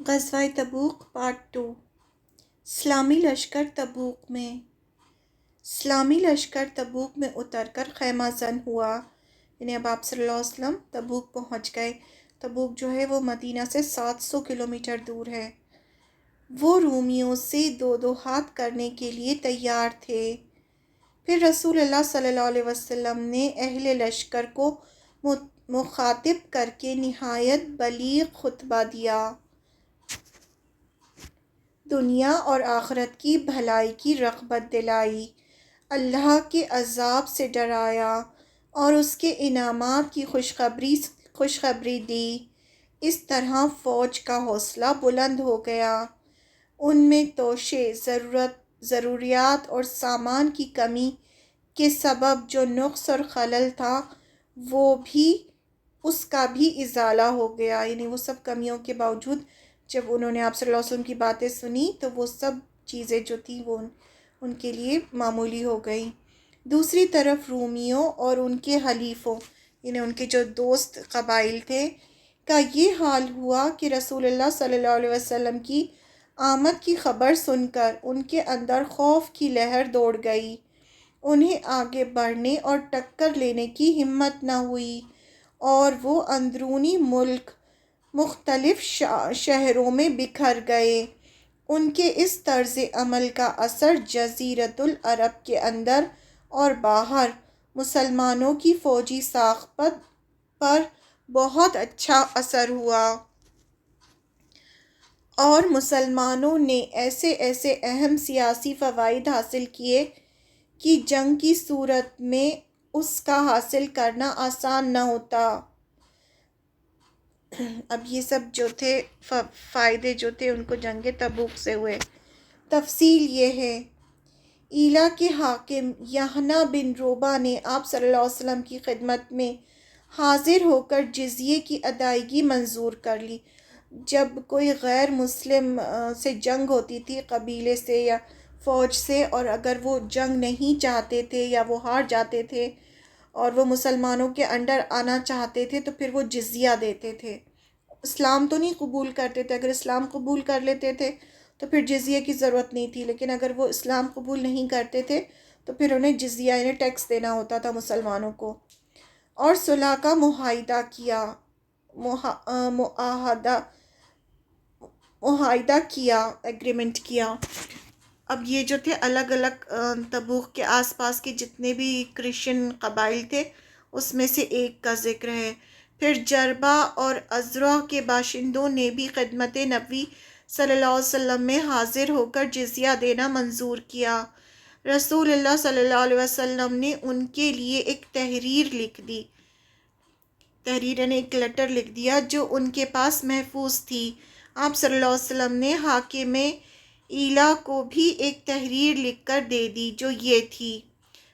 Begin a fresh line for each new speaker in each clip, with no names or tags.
غزوہ تبوک پارٹ 2۔ اسلامی لشکر تبوک میں اسلامی لشکر تبوک میں اتر کر خیمہ زن ہوا، یعنی اب آپ صلی اللہ علیہ وسلم تبوک پہنچ گئے۔ تبوک جو ہے وہ مدینہ سے 700 کلومیٹر دور ہے۔ وہ رومیوں سے دو ہاتھ کرنے کے لیے تیار تھے۔ پھر رسول اللہ صلی اللہ علیہ وسلم نے اہل لشکر کو مخاطب کر کے نہایت بلیغ خطبہ دیا، دنیا اور آخرت کی بھلائی کی رغبت دلائی، اللہ کے عذاب سے ڈرایا اور اس کے انعامات کی خوشخبری دی۔ اس طرح فوج کا حوصلہ بلند ہو گیا۔ ان میں توشے، ضروریات اور سامان کی کمی کے سبب جو نقص اور خلل تھا اس کا بھی ازالہ ہو گیا، یعنی وہ سب کمیوں کے باوجود جب انہوں نے آپ صلی اللہ علیہ وسلم کی باتیں سنی تو وہ سب چیزیں جو تھیں وہ ان کے لیے معمولی ہو گئیں۔ دوسری طرف رومیوں اور ان کے حلیفوں، یعنی ان کے جو دوست قبائل تھے، کا یہ حال ہوا کہ رسول اللہ صلی اللہ علیہ وسلم کی آمد کی خبر سن کر ان کے اندر خوف کی لہر دوڑ گئی۔ انہیں آگے بڑھنے اور ٹکر لینے کی ہمت نہ ہوئی اور وہ اندرونی ملک مختلف شہروں میں بکھر گئے۔ ان کے اس طرز عمل کا اثر جزیرۃ العرب کے اندر اور باہر مسلمانوں کی فوجی ساخت پر بہت اچھا اثر ہوا، اور مسلمانوں نے ایسے اہم سیاسی فوائد حاصل کیے کہ جنگ کی صورت میں اس کا حاصل کرنا آسان نہ ہوتا۔ اب یہ سب جو تھے فائدے جو تھے ان کو جنگ تبوک سے ہوئے۔ تفصیل یہ ہے، ایلا کے حاکم یحنہ بن روبہ نے آپ صلی اللہ علیہ وسلم کی خدمت میں حاضر ہو کر جزیے کی ادائیگی منظور کر لی۔ جب کوئی غیر مسلم سے جنگ ہوتی تھی، قبیلے سے یا فوج سے، اور اگر وہ جنگ نہیں چاہتے تھے یا وہ ہار جاتے تھے اور وہ مسلمانوں کے انڈر آنا چاہتے تھے تو پھر وہ جزیہ دیتے تھے۔ اسلام تو نہیں قبول کرتے تھے، اگر اسلام قبول کر لیتے تھے تو پھر جزیے کی ضرورت نہیں تھی، لیکن اگر وہ اسلام قبول نہیں کرتے تھے تو پھر انہیں جزیہ یعنی ٹیکس دینا ہوتا تھا مسلمانوں کو۔ اور صلح کا ایگریمنٹ کیا۔ اب یہ جو تھے الگ الگ تبوک کے آس پاس کے جتنے بھی کرسچن قبائل تھے اس میں سے ایک کا ذکر ہے۔ پھر جربہ اور ازرع کے باشندوں نے بھی خدمت نبی صلی اللہ علیہ وسلم میں حاضر ہو کر جزیہ دینا منظور کیا۔ رسول اللہ صلی اللہ علیہ وسلم نے ان کے لیے ایک تحریر لکھ دی، یعنی ایک لیٹر لکھ دیا جو ان کے پاس محفوظ تھی۔ آپ صلی اللہ علیہ وسلم نے حاکم ایلا کو بھی ایک تحریر لکھ کر دے دی جو یہ تھی: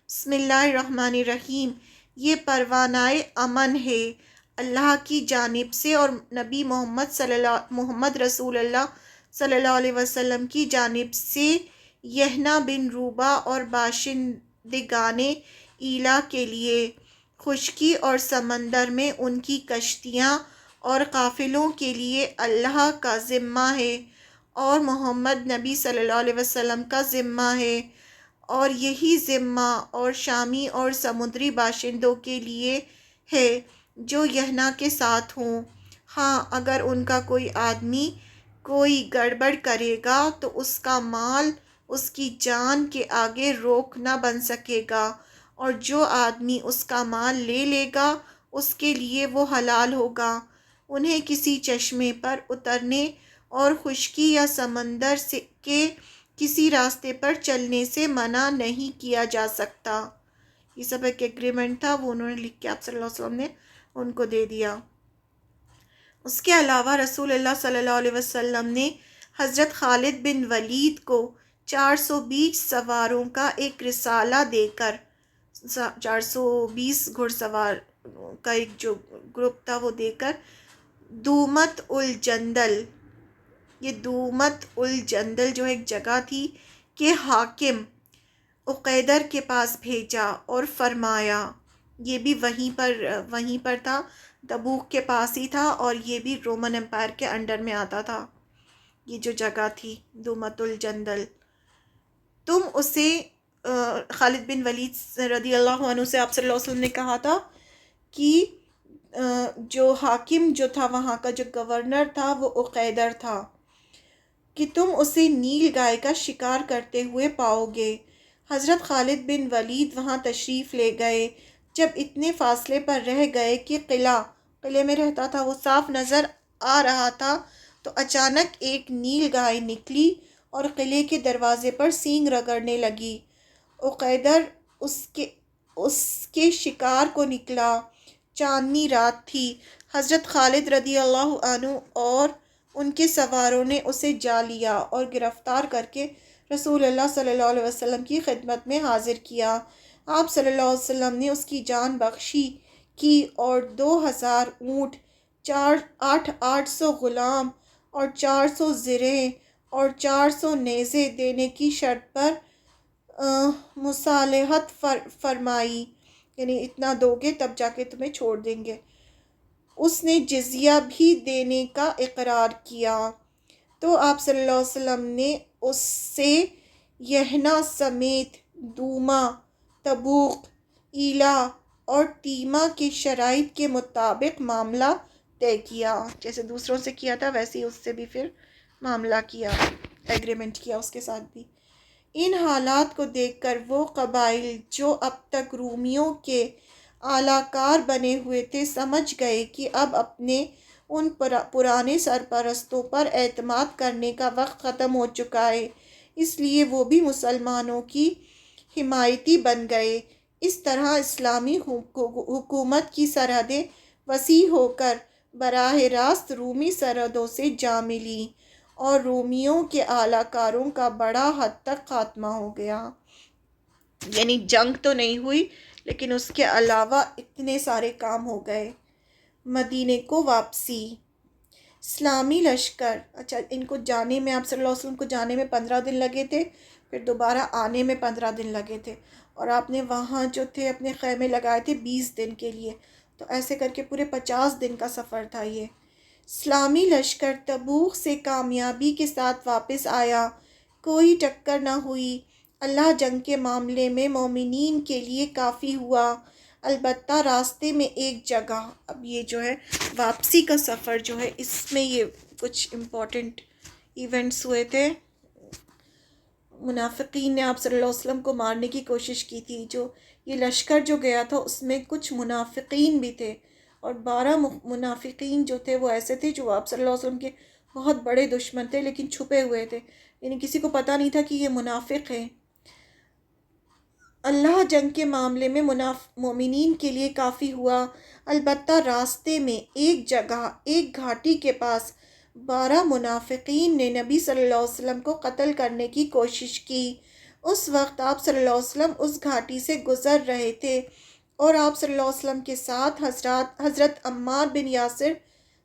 بسم اللہ الرحمن الرحیم، یہ پروانہ امن ہے اللہ کی جانب سے اور نبی محمد رسول اللہ صلی اللہ علیہ وسلم کی جانب سے یحنہ بن روبہ اور باشندگان ایلا کے لیے۔ خشکی اور سمندر میں ان کی کشتیاں اور قافلوں کے لیے اللہ کا ذمہ ہے اور محمد نبی صلی اللہ علیہ وسلم کا ذمہ ہے، اور یہی ذمہ اور شامی اور سمندری باشندوں کے لیے ہے جو یحنہ کے ساتھ ہوں۔ ہاں، اگر ان کا کوئی آدمی کوئی گڑبڑ کرے گا تو اس کا مال اس کی جان کے آگے روک نہ بن سکے گا، اور جو آدمی اس کا مال لے لے گا اس کے لیے وہ حلال ہوگا۔ انہیں کسی چشمے پر اترنے اور خشکی یا سمندر کے کسی راستے پر چلنے سے منع نہیں کیا جا سکتا۔ یہ سب ایک ایگریمنٹ تھا، وہ انہوں نے لکھ کے آپ صلی اللہ علیہ وسلم نے ان کو دے دیا۔ اس کے علاوہ رسول اللہ صلی اللہ علیہ وسلم نے حضرت خالد بن ولید کو 420 سواروں کا ایک رسالہ دے کر، 420 گھڑ سوار کا ایک جو گروپ تھا وہ دے کر دومت الجندل، یہ دومت الجندل جو ایک جگہ تھی، کہ حاکم عقیدر کے پاس بھیجا اور فرمایا، یہ بھی وہیں پر تھا، تبوک کے پاس ہی تھا، اور یہ بھی رومن امپائر کے انڈر میں آتا تھا۔ یہ جو جگہ تھی دومت الجندل، تم اسے خالد بن ولید رضی اللہ عنہ سے آپ صلی اللہ علیہ وسلم نے کہا تھا کہ جو حاکم جو تھا وہاں کا، جو گورنر تھا وہ عقیدر تھا، کہ تم اسے نیل گائے کا شکار کرتے ہوئے پاؤ گے۔ حضرت خالد بن ولید وہاں تشریف لے گئے۔ جب اتنے فاصلے پر رہ گئے کہ قلعے میں رہتا تھا وہ صاف نظر آ رہا تھا، تو اچانک ایک نیل گائے نکلی اور قلعے کے دروازے پر سینگ رگڑنے لگی۔ عقیدر اس کے شکار کو نکلا۔ چاندنی رات تھی۔ حضرت خالد رضی اللہ عنہ اور ان کے سواروں نے اسے جا لیا اور گرفتار کر کے رسول اللہ صلی اللہ علیہ وسلم کی خدمت میں حاضر کیا۔ آپ صلی اللہ علیہ وسلم نے اس کی جان بخشی کی اور 2000 اونٹ، 800 غلام اور 400 زرہیں اور 400 نیزے دینے کی شرط پر مصالحت فرمائی، یعنی اتنا دو گے تب جا کے تمہیں چھوڑ دیں گے۔ اس نے جزیہ بھی دینے کا اقرار کیا۔ تو آپ صلی اللہ علیہ وسلم نے اس سے یہنا سمیت دوما، تبوک، ایلا اور تیمہ کے شرائط کے مطابق معاملہ طے کیا۔ جیسے دوسروں سے کیا تھا ویسے ہی اس سے بھی پھر معاملہ کیا، ایگریمنٹ کیا اس کے ساتھ بھی۔ ان حالات کو دیکھ کر وہ قبائل جو اب تک رومیوں کے اعلیٰ کار بنے ہوئے تھے سمجھ گئے کہ اب اپنے ان پرانے سرپرستوں پر اعتماد کرنے کا وقت ختم ہو چکا ہے، اس لیے وہ بھی مسلمانوں کی حمایتی بن گئے۔ اس طرح اسلامی حکومت کی سرحدیں وسیع ہو کر براہ راست رومی سرحدوں سے جا ملیں اور رومیوں کے اعلیٰ کاروں کا بڑا حد تک خاتمہ ہو گیا۔ یعنی جنگ تو نہیں ہوئی لیکن اس کے علاوہ اتنے سارے کام ہو گئے۔ مدینے کو واپسی۔ اسلامی لشکر، اچھا ان کو جانے میں، آپ صلی اللہ علیہ وسلم کو جانے میں 15 دن لگے تھے، پھر دوبارہ آنے میں 15 دن لگے تھے، اور آپ نے وہاں جو تھے اپنے خیمے لگائے تھے 20 دن کے لیے، تو ایسے کر کے پورے 50 دن کا سفر تھا یہ۔ اسلامی لشکر تبوک سے کامیابی کے ساتھ واپس آیا، کوئی ٹکر نہ ہوئی۔ اللہ جنگ کے معاملے میں مومنین کے لیے کافی ہوا، البتہ راستے میں ایک جگہ، اب یہ جو ہے واپسی کا سفر جو ہے اس میں یہ کچھ امپورٹنٹ ایونٹس ہوئے تھے۔ منافقین نے آپ صلی اللہ علیہ وسلم کو مارنے کی کوشش کی تھی۔ جو یہ لشکر جو گیا تھا اس میں کچھ منافقین بھی تھے، اور 12 منافقین جو تھے وہ ایسے تھے جو آپ صلی اللہ علیہ وسلم کے بہت بڑے دشمن تھے لیکن چھپے ہوئے تھے، یعنی کسی کو پتہ نہیں تھا کہ یہ منافق ہیں۔ اللہ جنگ کے معاملے میں مومنین کے لیے کافی ہوا، البتہ راستے میں ایک جگہ، ایک گھاٹی کے پاس 12 منافقین نے نبی صلی اللہ علیہ وسلم کو قتل کرنے کی کوشش کی۔ اس وقت آپ صلی اللہ علیہ وسلم اس گھاٹی سے گزر رہے تھے اور آپ صلی اللہ علیہ وسلم کے ساتھ حضرت عمار بن یاسر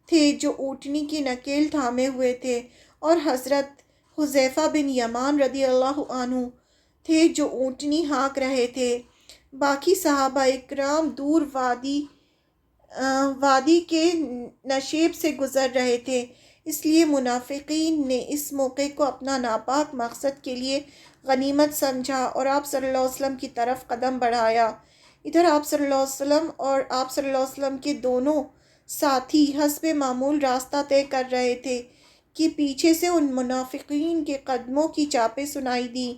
تھے جو اونٹنی کی نکیل تھامے ہوئے تھے، اور حضرت حذیفہ بن یمان رضی اللہ عنہ تھے جو اونٹنی ہانک رہے تھے۔ باقی صحابہ اکرام دور وادی کے نشیب سے گزر رہے تھے، اس لیے منافقین نے اس موقع کو اپنا ناپاک مقصد کے لیے غنیمت سمجھا اور آپ صلی اللہ علیہ وسلم کی طرف قدم بڑھایا۔ ادھر آپ صلی اللہ علیہ وسلم اور آپ صلی اللہ علیہ وسلم کے دونوں ساتھی حسب معمول راستہ طے کر رہے تھے کہ پیچھے سے ان منافقین کے قدموں کی چاپیں سنائی دیں۔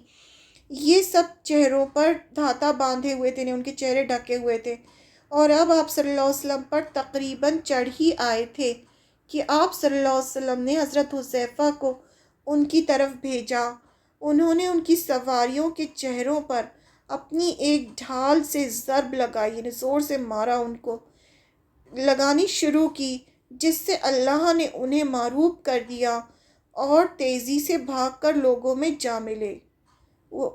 یہ سب چہروں پر دھاتا باندھے ہوئے تھے، ان کے چہرے ڈھکے ہوئے تھے، اور اب آپ صلی اللہ علیہ وسلم پر تقریباً چڑھ ہی آئے تھے کہ آپ صلی اللہ علیہ وسلم نے حضرت حذیفہ کو ان کی طرف بھیجا۔ انہوں نے ان کی سواریوں کے چہروں پر اپنی ایک ڈھال سے ضرب لگائی، یعنی زور سے مارا، ان کو لگانی شروع کی، جس سے اللہ نے انہیں معروب کر دیا اور تیزی سے بھاگ کر لوگوں میں جا ملے۔ وہ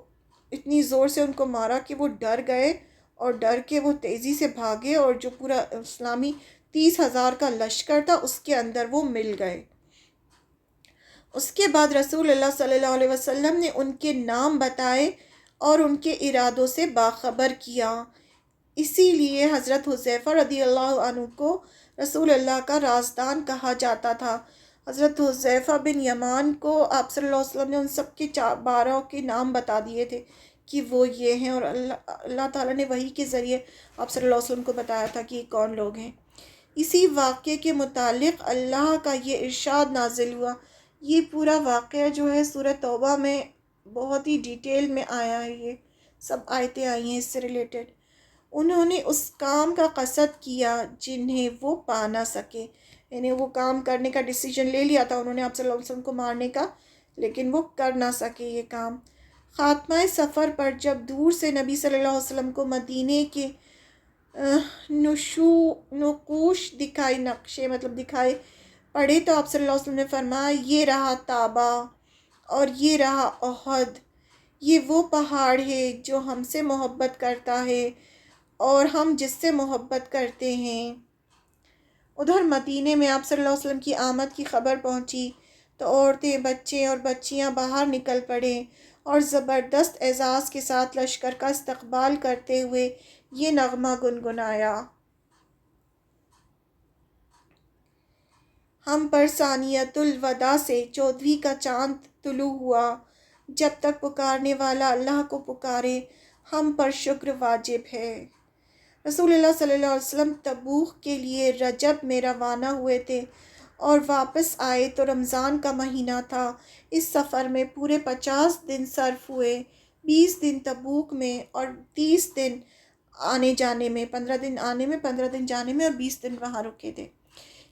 اتنی زور سے ان کو مارا کہ وہ ڈر گئے، اور ڈر کے وہ تیزی سے بھاگے، اور جو پورا اسلامی 30,000 کا لشکر تھا اس کے اندر وہ مل گئے۔ اس کے بعد رسول اللہ صلی اللہ علیہ وسلم نے ان کے نام بتائے اور ان کے ارادوں سے باخبر کیا۔ اسی لیے حضرت حذیفہ رضی اللہ عنہ کو رسول اللہ کا رازدان کہا جاتا تھا۔ حضرت حذیفہ بن یمان کو آپ صلی اللہ علیہ وسلم نے ان سب کے 12 کے نام بتا دیے تھے کہ وہ یہ ہیں، اور اللہ تعالیٰ نے وحی کے ذریعے آپ صلی اللہ علیہ وسلم کو بتایا تھا کہ یہ کون لوگ ہیں۔ اسی واقعے کے متعلق اللہ کا یہ ارشاد نازل ہوا۔ یہ پورا واقعہ جو ہے سورہ توبہ میں بہت ہی ڈیٹیل میں آیا ہے، یہ سب آیتیں آئی ہیں اس سے ریلیٹڈ۔ انہوں نے اس کام کا قصد کیا جنہیں وہ پا نہ سکے، یعنی وہ کام کرنے کا ڈیسیجن لے لیا تھا انہوں نے آپ صلی اللہ علیہ وسلم کو مارنے کا، لیکن وہ کر نہ سکے یہ کام۔ خاتمہ سفر پر جب دور سے نبی صلی اللہ علیہ وسلم کو مدینے کے نقوش دکھائی، نقشے مطلب دکھائے پڑے، تو آپ صلی اللہ علیہ وسلم نے فرمایا یہ رہا طابا اور یہ رہا احد، یہ وہ پہاڑ ہے جو ہم سے محبت کرتا ہے اور ہم جس سے محبت کرتے ہیں۔ ادھر مدینے میں آپ صلی اللہ علیہ وسلم کی آمد کی خبر پہنچی تو عورتیں، بچے اور بچیاں باہر نکل پڑے اور زبردست اعزاز کے ساتھ لشکر کا استقبال کرتے ہوئے یہ نغمہ گنگنایا: ہم پر ثانیۃ الوداع سے 14ویں کا چاند طلوع ہوا، جب تک پکارنے والا اللہ کو پکارے ہم پر شکر واجب ہے۔ رسول اللہ صلی اللہ علیہ وسلم تبوک کے لیے رجب میں روانہ ہوئے تھے اور واپس آئے تو رمضان کا مہینہ تھا۔ اس سفر میں پورے 50 دن صرف ہوئے، 20 دن تبوک میں اور 30 دن آنے جانے میں، 15 دن آنے میں، 15 دن جانے میں اور 20 دن وہاں رکے تھے۔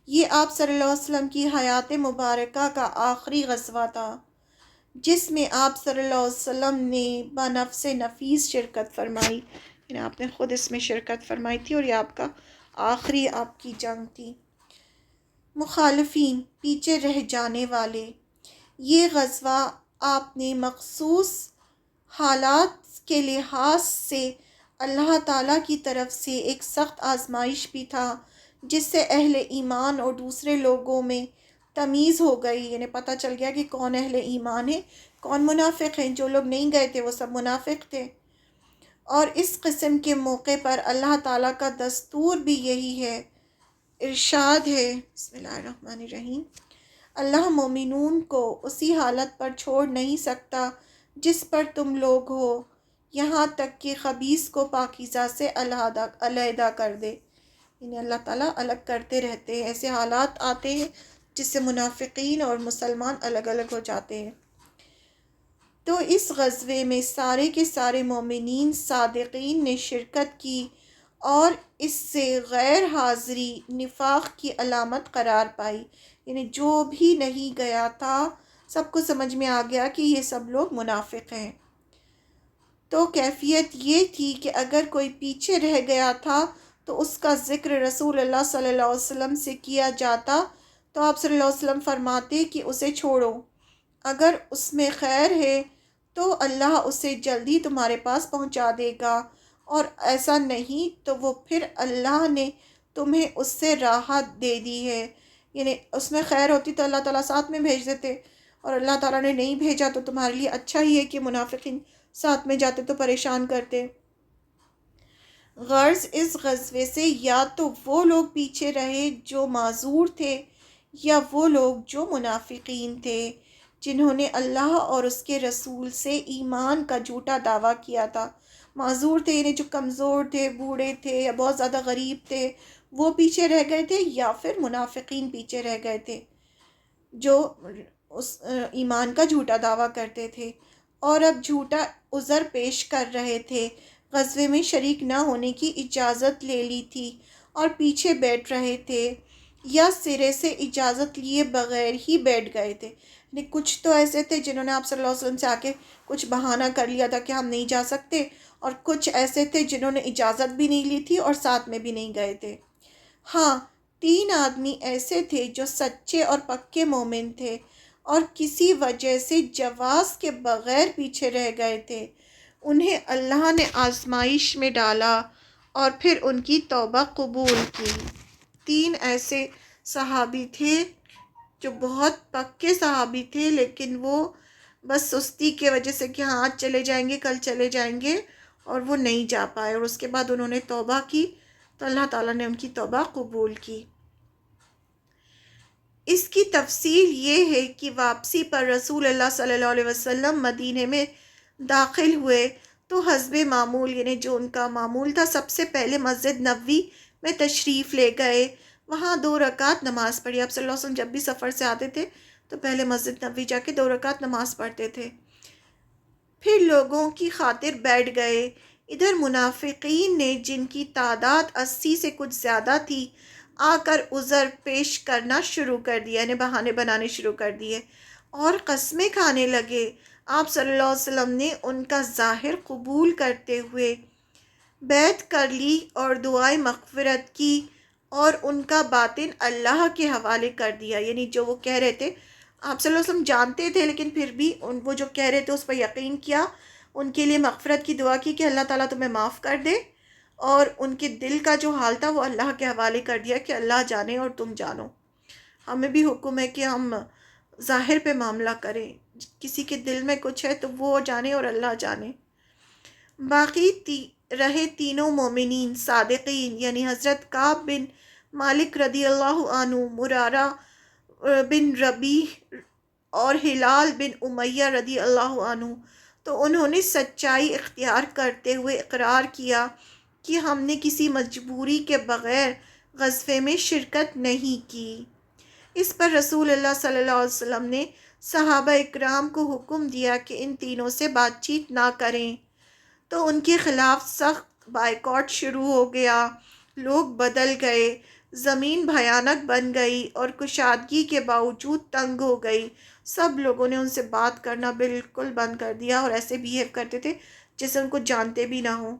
یہ آپ صلی اللہ علیہ وسلم کی حیات مبارکہ کا آخری غزوہ تھا جس میں آپ صلی اللہ علیہ وسلم نے بنفس نفیس شرکت فرمائی، یعنی آپ نے خود اس میں شرکت فرمائی تھی اور یہ آپ کا آخری آپ کی جنگ تھی۔ مخالفین، پیچھے رہ جانے والے، یہ غزوہ آپ نے مخصوص حالات کے لحاظ سے اللہ تعالیٰ کی طرف سے ایک سخت آزمائش بھی تھا، جس سے اہل ایمان اور دوسرے لوگوں میں تمیز ہو گئی، یعنی پتہ چل گیا کہ کون اہل ایمان ہے، کون منافق ہیں۔ جو لوگ نہیں گئے تھے وہ سب منافق تھے۔ اور اس قسم کے موقع پر اللہ تعالیٰ کا دستور بھی یہی ہے۔ ارشاد ہے، بسم اللہ الرحمن الرحیم، اللہ مومنون کو اسی حالت پر چھوڑ نہیں سکتا جس پر تم لوگ ہو، یہاں تک کہ خبیث کو پاکیزہ سے علیحدہ کر دے۔ یعنی اللہ تعالیٰ الگ کرتے رہتے ہیں، ایسے حالات آتے ہیں جس سے منافقین اور مسلمان الگ الگ ہو جاتے ہیں۔ تو اس غزوے میں سارے کے سارے مومنین صادقین نے شرکت کی اور اس سے غیر حاضری نفاق کی علامت قرار پائی، یعنی جو بھی نہیں گیا تھا سب کو سمجھ میں آ گیا کہ یہ سب لوگ منافق ہیں۔ تو کیفیت یہ تھی کہ اگر کوئی پیچھے رہ گیا تھا تو اس کا ذکر رسول اللہ صلی اللہ علیہ وسلم سے کیا جاتا تو آپ صلی اللہ علیہ وسلم فرماتے کہ اسے چھوڑو، اگر اس میں خیر ہے تو اللہ اسے جلدی تمہارے پاس پہنچا دے گا، اور ایسا نہیں تو وہ پھر اللہ نے تمہیں اس سے راحت دے دی ہے۔ یعنی اس میں خیر ہوتی تو اللہ تعالیٰ ساتھ میں بھیج دیتے، اور اللہ تعالیٰ نے نہیں بھیجا تو تمہارے لیے اچھا ہی ہے کہ منافقین ساتھ میں جاتے تو پریشان کرتے۔ غرض اس غزوے سے یا تو وہ لوگ پیچھے رہے جو معذور تھے، یا وہ لوگ جو منافقین تھے جنہوں نے اللہ اور اس کے رسول سے ایمان کا جھوٹا دعویٰ کیا تھا۔ معذور تھے یعنی جو کمزور تھے، بوڑھے تھے یا بہت زیادہ غریب تھے، وہ پیچھے رہ گئے تھے، یا پھر منافقین پیچھے رہ گئے تھے جو اس ایمان کا جھوٹا دعویٰ کرتے تھے اور اب جھوٹا عذر پیش کر رہے تھے، غزوے میں شریک نہ ہونے کی اجازت لے لی تھی اور پیچھے بیٹھ رہے تھے، یا سرے سے اجازت لیے بغیر ہی بیٹھ گئے تھے۔ یعنی کچھ تو ایسے تھے جنہوں نے آپ صلی اللہ علیہ وسلم سے آ کے کچھ بہانہ کر لیا تھا کہ ہم نہیں جا سکتے، اور کچھ ایسے تھے جنہوں نے اجازت بھی نہیں لی تھی اور ساتھ میں بھی نہیں گئے تھے۔ ہاں، 3 آدمی ایسے تھے جو سچے اور پکے مومن تھے اور کسی وجہ سے جواز کے بغیر پیچھے رہ گئے تھے۔ انہیں اللہ نے آزمائش میں ڈالا اور پھر ان کی توبہ قبول کی۔ 3 ایسے صحابی تھے جو بہت پکے صحابی تھے، لیکن وہ بس سستی کی وجہ سے کہ ہاں آج چلے جائیں گے، کل چلے جائیں گے، اور وہ نہیں جا پائے، اور اس کے بعد انہوں نے توبہ کی تو اللہ تعالیٰ نے ان کی توبہ قبول کی۔ اس کی تفصیل یہ ہے کہ واپسی پر رسول اللہ صلی اللہ علیہ وسلم مدینے میں داخل ہوئے تو حسب معمول، یعنی جو ان کا معمول تھا، سب سے پہلے مسجد نبوی میں تشریف لے گئے، وہاں 2 رکعت نماز پڑھی۔ آپ صلی اللہ علیہ وسلم جب بھی سفر سے آتے تھے تو پہلے مسجد نبوی جا کے 2 رکعت نماز پڑھتے تھے، پھر لوگوں کی خاطر بیٹھ گئے۔ ادھر منافقین نے، جن کی تعداد 80 سے کچھ زیادہ تھی، آ کر عذر پیش کرنا شروع کر دیا، یعنی بہانے بنانے شروع کر دیے اور قسمیں کھانے لگے۔ آپ صلی اللہ علیہ وسلم نے ان کا ظاہر قبول کرتے ہوئے بیعت کر لی اور دعائے مغفرت کی، اور ان کا باطن اللہ کے حوالے کر دیا، یعنی جو وہ کہہ رہے تھے آپ صلی اللہ علیہ وسلم جانتے تھے، لیکن پھر بھی وہ جو کہہ رہے تھے اس پر یقین کیا، ان کے لیے مغفرت کی دعا کی کہ اللہ تعالیٰ تمہیں معاف کر دے، اور ان کے دل کا جو حال تھا وہ اللہ کے حوالے کر دیا کہ اللہ جانے اور تم جانو۔ ہمیں بھی حکم ہے کہ ہم ظاہر پہ معاملہ کریں، کسی کے دل میں کچھ ہے تو وہ جانے اور اللہ جانے۔ باقی رہے تینوں مومنین صادقین، یعنی حضرت کعب بن مالک رضی اللہ عنہ، مرارہ بن ربیع اور ہلال بن امیہ رضی اللہ عنہ، تو انہوں نے سچائی اختیار کرتے ہوئے اقرار کیا کہ ہم نے کسی مجبوری کے بغیر غزوے میں شرکت نہیں کی۔ اس پر رسول اللہ صلی اللہ علیہ وسلم نے صحابہ اکرام کو حکم دیا کہ ان تینوں سے بات چیت نہ کریں، تو ان کے خلاف سخت بائیکاٹ شروع ہو گیا، لوگ بدل گئے، زمین بھیانک بن گئی اور کشادگی کے باوجود تنگ ہو گئی۔ سب لوگوں نے ان سے بات کرنا بالکل بند کر دیا اور ایسے بیہیو کرتے تھے جیسے ان کو جانتے بھی نہ ہوں۔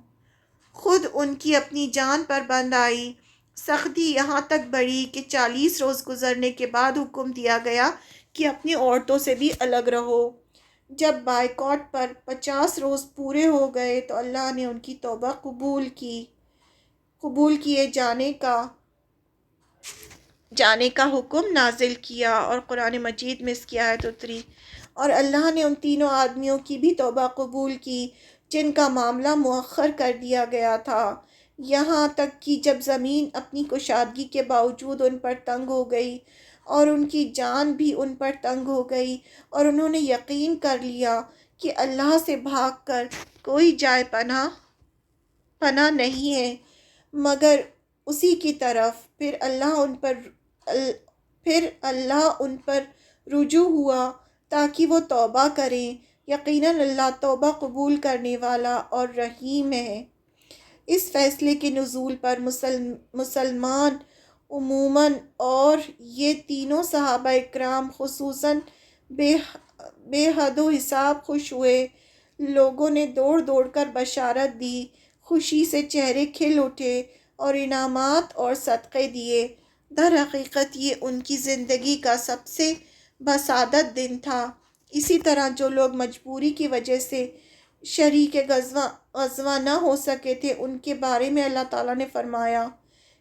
خود ان کی اپنی جان پر بند آئی، سختی یہاں تک بڑھی کہ 40 روز گزرنے کے بعد حکم دیا گیا کہ اپنی عورتوں سے بھی الگ رہو۔ جب بائیکاٹ پر 50 روز پورے ہو گئے تو اللہ نے ان کی توبہ قبول کیے جانے کا حکم نازل کیا، اور قرآن مجید میں اس کی آیت اتری، اور اللہ نے ان تینوں آدمیوں کی بھی توبہ قبول کی جن کا معاملہ مؤخر کر دیا گیا تھا، یہاں تک کہ جب زمین اپنی کشادگی کے باوجود ان پر تنگ ہو گئی اور ان کی جان بھی ان پر تنگ ہو گئی، اور انہوں نے یقین کر لیا کہ اللہ سے بھاگ کر کوئی جائے پناہ نہیں ہے مگر اسی کی طرف۔ پھر اللہ ان پر رجوع ہوا تاکہ وہ توبہ کریں، یقیناً اللہ توبہ قبول کرنے والا اور رحیم ہے۔ اس فیصلے کے نزول پر مسلمان عموماً اور یہ تینوں صحابہ اکرام خصوصاً بے حد و حساب خوش ہوئے۔ لوگوں نے دوڑ دوڑ کر بشارت دی، خوشی سے چہرے کھل اٹھے اور انعامات اور صدقے دیے۔ در حقیقت یہ ان کی زندگی کا سب سے بسعادت دن تھا۔ اسی طرح جو لوگ مجبوری کی وجہ سے شریک غزوہ نہ ہو سکے تھے، ان کے بارے میں اللہ تعالیٰ نے فرمایا،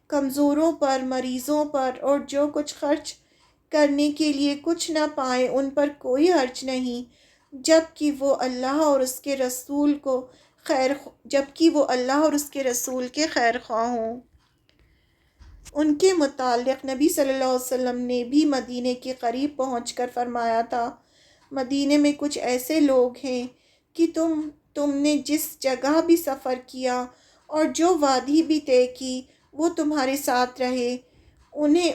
کمزوروں پر، مریضوں پر اور جو کچھ خرچ کرنے کے لیے کچھ نہ پائے ان پر کوئی حرج نہیں، جبکہ وہ اللہ اور اس کے رسول کے خیر خواہ ہوں۔ ان کے متعلق نبی صلی اللہ علیہ وسلم نے بھی مدینے کے قریب پہنچ کر فرمایا تھا، مدینے میں کچھ ایسے لوگ ہیں کہ تم نے جس جگہ بھی سفر کیا اور جو وادی بھی طے کی وہ تمہارے ساتھ رہے، انہیں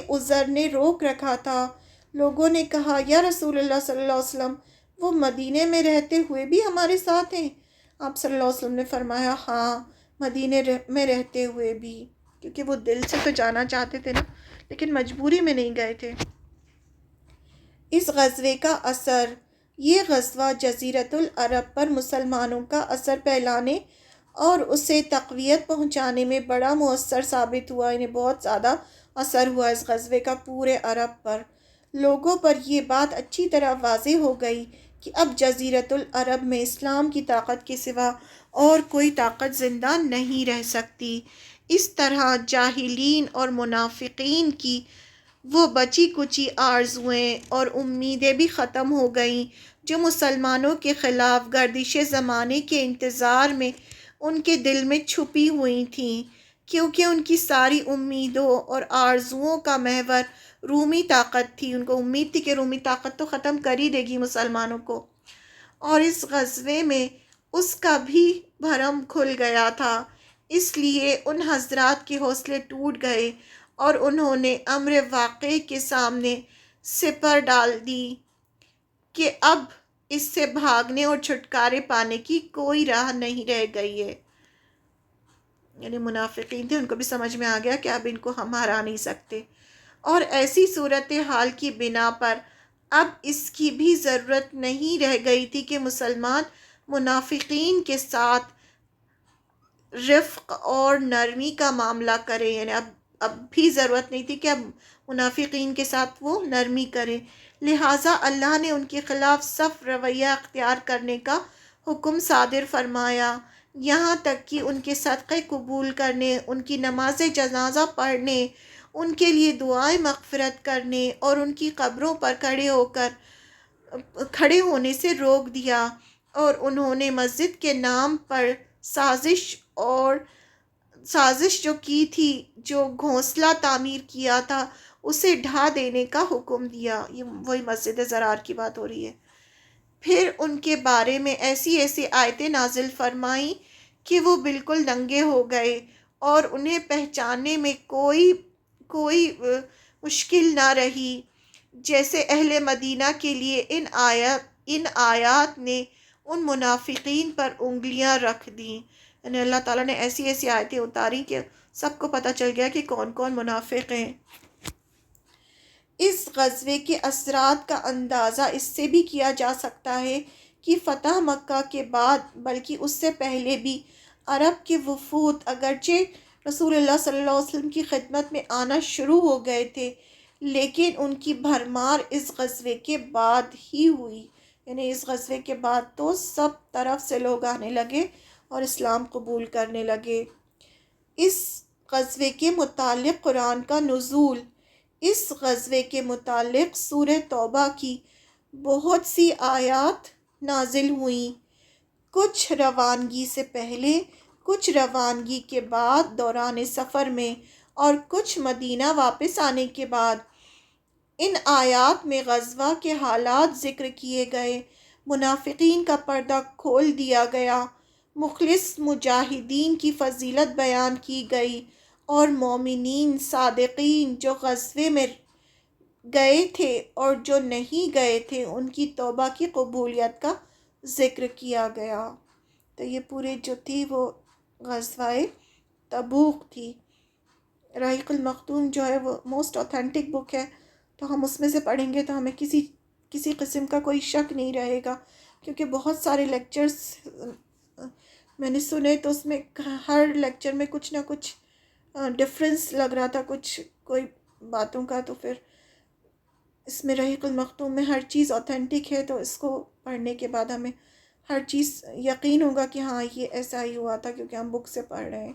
عذر نے روک رکھا تھا۔ لوگوں نے کہا، یا رسول اللہ صلی اللہ علیہ وسلم، وہ مدینے میں رہتے ہوئے بھی ہمارے ساتھ ہیں؟ آپ صلی اللہ علیہ وسلم نے فرمایا، ہاں، مدینے میں رہتے ہوئے بھی، کیونکہ وہ دل سے تو جانا چاہتے تھے نا، لیکن مجبوری میں نہیں گئے تھے۔ اس غزوے کا اثر، یہ غزوہ جزیرۃ العرب پر مسلمانوں کا اثر پھیلانے اور اسے تقویت پہنچانے میں بڑا مؤثر ثابت ہوا، انہیں بہت زیادہ اثر ہوا اس غزوے کا پورے عرب پر۔ لوگوں پر یہ بات اچھی طرح واضح ہو گئی کہ اب جزیرۃ العرب میں اسلام کی طاقت کے سوا اور کوئی طاقت زندہ نہیں رہ سکتی۔ اس طرح جاہلین اور منافقین کی وہ بچی کچی آرزوئیں اور امیدیں بھی ختم ہو گئیں جو مسلمانوں کے خلاف گردش زمانے کے انتظار میں ان کے دل میں چھپی ہوئی تھیں۔ کیونکہ ان کی ساری امیدوں اور آرزوؤں کا محور رومی طاقت تھی. ان کو امید تھی کہ رومی طاقت تو ختم کر ہی دے گی مسلمانوں کو. اور اس غزوے میں اس کا بھی بھرم کھل گیا تھا. اس لیے ان حضرات کے حوصلے ٹوٹ گئے اور انہوں نے امر واقع کے سامنے سپر ڈال دی کہ اب اس سے بھاگنے اور چھٹکارے پانے کی کوئی راہ نہیں رہ گئی ہے. یعنی منافقین تھے، ان کو بھی سمجھ میں آ گیا کہ اب ان کو ہم ہرا نہیں سکتے. اور ایسی صورتحال کی بنا پر اب اس کی بھی ضرورت نہیں رہ گئی تھی کہ مسلمان منافقین کے ساتھ رفق اور نرمی کا معاملہ کرے. یعنی اب بھی ضرورت نہیں تھی کہ اب منافقین کے ساتھ وہ نرمی کرے. لہٰذا اللہ نے ان کے خلاف سخت رویہ اختیار کرنے کا حکم صادر فرمایا، یہاں تک کہ ان کے صدقے قبول کرنے، ان کی نماز جنازہ پڑھنے، ان کے لیے دعائیں مغفرت کرنے اور ان کی قبروں پر کھڑے ہونے سے روک دیا. اور انہوں نے مسجد کے نام پر سازش جو کی تھی، جو گھونسلہ تعمیر کیا تھا، اسے ڈھا دینے کا حکم دیا. یہ وہی مسجد زرار کی بات ہو رہی ہے. پھر ان کے بارے میں ایسی آیتیں نازل فرمائیں کہ وہ بالکل ننگے ہو گئے اور انہیں پہچاننے میں کوئی مشکل نہ رہی. جیسے اہل مدینہ کے لیے ان آیات نے ان منافقین پر انگلیاں رکھ دیں. یعنی اللہ تعالیٰ نے ایسی آیتیں اتاری کہ سب کو پتہ چل گیا کہ کون کون منافق ہیں. اس غزوے کے اثرات کا اندازہ اس سے بھی کیا جا سکتا ہے کہ فتح مکہ کے بعد بلکہ اس سے پہلے بھی عرب کے وفود اگرچہ رسول اللہ صلی اللہ علیہ وسلم کی خدمت میں آنا شروع ہو گئے تھے، لیکن ان کی بھرمار اس غزوے کے بعد ہی ہوئی. یعنی اس غزوے کے بعد تو سب طرف سے لوگ آنے لگے اور اسلام قبول کرنے لگے. اس غزوے کے متعلق قرآن کا نزول. اس غزوے کے متعلق سورہ توبہ کی بہت سی آیات نازل ہوئیں، کچھ روانگی سے پہلے، کچھ روانگی کے بعد دوران سفر میں، اور کچھ مدینہ واپس آنے کے بعد. ان آیات میں غزوہ کے حالات ذکر کیے گئے، منافقین کا پردہ کھول دیا گیا، مخلص مجاہدین کی فضیلت بیان کی گئی، اور مومنین صادقین جو غزوے میں گئے تھے اور جو نہیں گئے تھے ان کی توبہ کی قبولیت کا ذکر کیا گیا. تو یہ پورے جو تھی وہ غزوہ تبوک تھی. رحیق المختوم جو ہے وہ موسٹ اوتھینٹک بک ہے، تو ہم اس میں سے پڑھیں گے تو ہمیں کسی قسم کا کوئی شک نہیں رہے گا، کیونکہ بہت سارے لیکچرز میں نے سنے تو اس میں ہر لیکچر میں کچھ نہ کچھ ڈفرینس لگ رہا تھا، کوئی باتوں کا. تو پھر اس میں رحیق المختوم میں ہر چیز اوتھینٹک ہے، تو اس کو پڑھنے کے بعد ہمیں ہر چیز یقین ہوگا کہ ہاں یہ ایسا ہی ہوا تھا کیونکہ ہم بک سے پڑھ رہے ہیں.